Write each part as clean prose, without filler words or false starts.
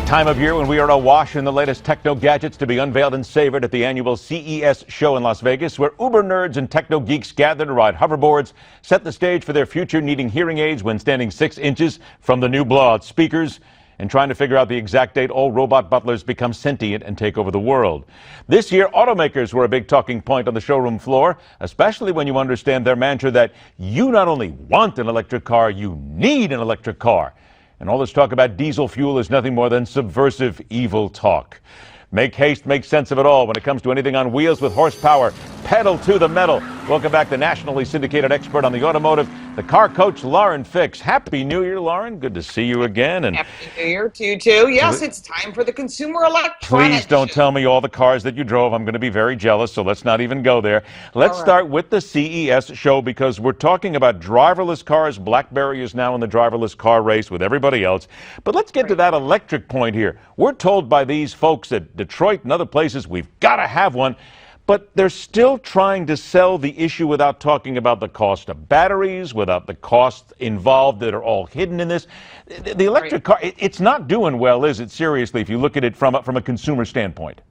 Time of year when we are awash in the latest techno gadgets to be unveiled and savored at the annual CES show in Las Vegas, where uber nerds and techno geeks gather to ride hoverboards, set the stage for their future needing hearing aids when standing 6 inches from the new blowout speakers, and trying to figure out the exact date all robot butlers become sentient and take over the world. This year, automakers were a big talking point on the showroom floor, especially when you understand their mantra that you not only want an electric car, you need an electric car. And all this talk about diesel fuel is nothing more than subversive, evil talk. Make haste, make sense of it all when it comes to anything on wheels with horsepower. Pedal to the metal. Welcome back the nationally syndicated expert on the automotive, the car coach, Lauren Fix. Happy New Year, Lauren. Good to see you again. And Happy New Year to you, too. Yes, it's time for the Consumer Electronics Please don't tell me all the cars that you drove. I'm going to be very jealous, so let's not even go there. Let's start with the CES show because we're talking about driverless cars. BlackBerry is now in the driverless car race with everybody else. But let's get to that electric point here. We're told by these folks at Detroit and other places we've got to have one. But they're still trying to sell the issue without talking about the cost of batteries, without the costs involved that are all hidden in this. The electric car, it's not doing well, is it? Seriously, if you look at it from a consumer standpoint.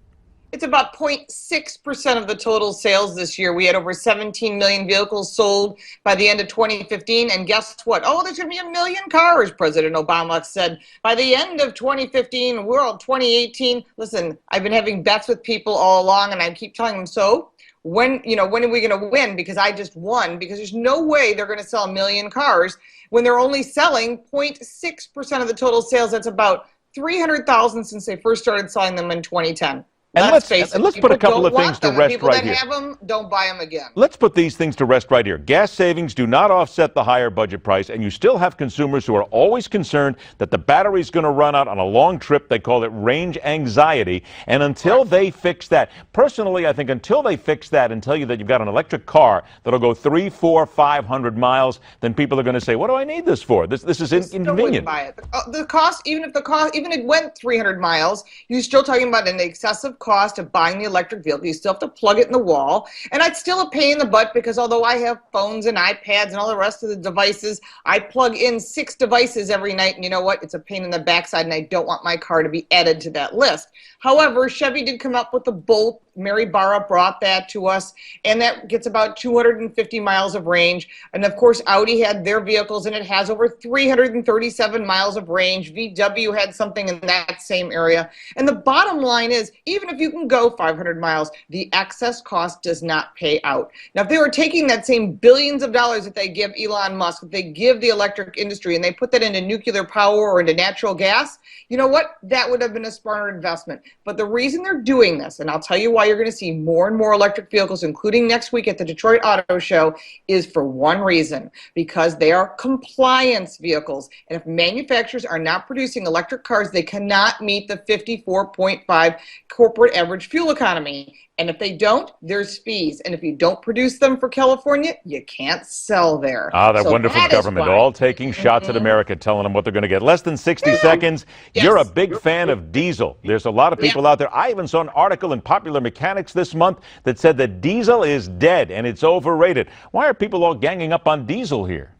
It's about 0.6% of the total sales this year. We had over 17 million vehicles sold by the end of 2015. And guess what? Oh, there's going to be 1 million cars, President Obama said. By the end of 2015, we're all 2018. Listen, I've been having bets with people all along, and I keep telling them, so when are we going to win? Because I just won. Because there's no way they're going to sell 1 million cars when they're only selling 0.6% of the total sales. That's about 300,000 since they first started selling them in 2010. And let's put a couple of things to rest right here. People that have them, don't buy them again. Let's put these things to rest right here. Gas savings do not offset the higher budget price, and you still have consumers who are always concerned that the battery's going to run out on a long trip. They call it range anxiety. And until they fix that, personally, I think until they fix that and tell you that you've got an electric car that'll go 300, 400, 500 miles, then people are going to say, what do I need this for? This is inconvenient. Buy it. The cost, even if it went 300 miles, you're still talking about an excessive cost of buying the electric vehicle. You still have to plug it in the wall, and it's still a pain in the butt because although I have phones and iPads and all the rest of the devices, I plug in 6 devices every night, and you know what? It's a pain in the backside, and I don't want my car to be added to that list. However, Chevy did come up with the Bolt. Mary Barra brought that to us, and that gets about 250 miles of range. And of course, Audi had their vehicles, and it has over 337 miles of range. VW had something in that same area. And the bottom line is, even if you can go 500 miles, the excess cost does not pay out. Now, if they were taking that same billions of dollars that they give Elon Musk, that they give the electric industry, and they put that into nuclear power or into natural gas, you know what? That would have been a smarter investment. But the reason they're doing this, and I'll tell you why you're going to see more and more electric vehicles, including next week at the Detroit Auto Show, is for one reason, because they are compliance vehicles. And if manufacturers are not producing electric cars, they cannot meet the 54.5 corporate average fuel economy. And if they don't, there's fees. And if you don't produce them for California, you can't sell there. That wonderful government, all taking shots at America, telling them what they're going to get. Less than 60 seconds. Yes. You're a big fan of diesel. There's a lot of people out there. I even saw an article in Popular Mechanics this month that said that diesel is dead and it's overrated. Why are people all ganging up on diesel here?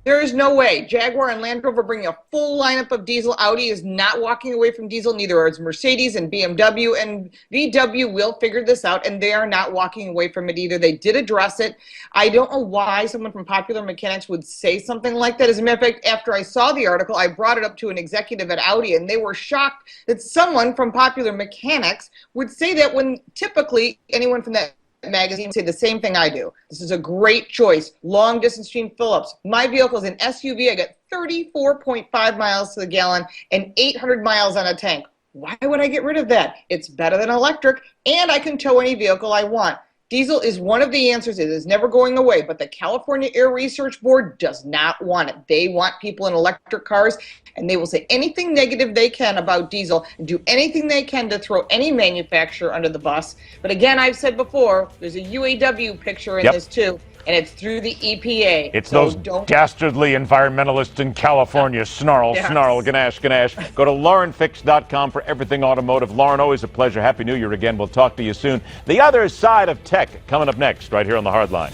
There is no way. Jaguar and Land Rover bringing a full lineup of diesel. Audi is not walking away from diesel. Neither is Mercedes and BMW. And VW will figure this out, and they are not walking away from it either. They did address it. I don't know why someone from Popular Mechanics would say something like that. As a matter of fact, after I saw the article, I brought it up to an executive at Audi, and they were shocked that someone from Popular Mechanics would say that when typically anyone from that magazine say the same thing I do. This is a great choice. Long distance between Phillips. My vehicle is an SUV. I get 34.5 miles to the gallon and 800 miles on a tank. Why would I get rid of that? It's better than electric, and I can tow any vehicle I want. Diesel is one of the answers. It is never going away, but the California Air Research Board does not want it. They want people in electric cars, and they will say anything negative they can about diesel and do anything they can to throw any manufacturer under the bus. But again, I've said before, there's a UAW picture in this too. and it's through the EPA. It's so those dastardly environmentalists in California. Snarl, snarl, ganache, ganache. Go to laurenfix.com for everything automotive. Lauren, always a pleasure. Happy New Year again. We'll talk to you soon. The other side of tech coming up next, right here on The Hard Line.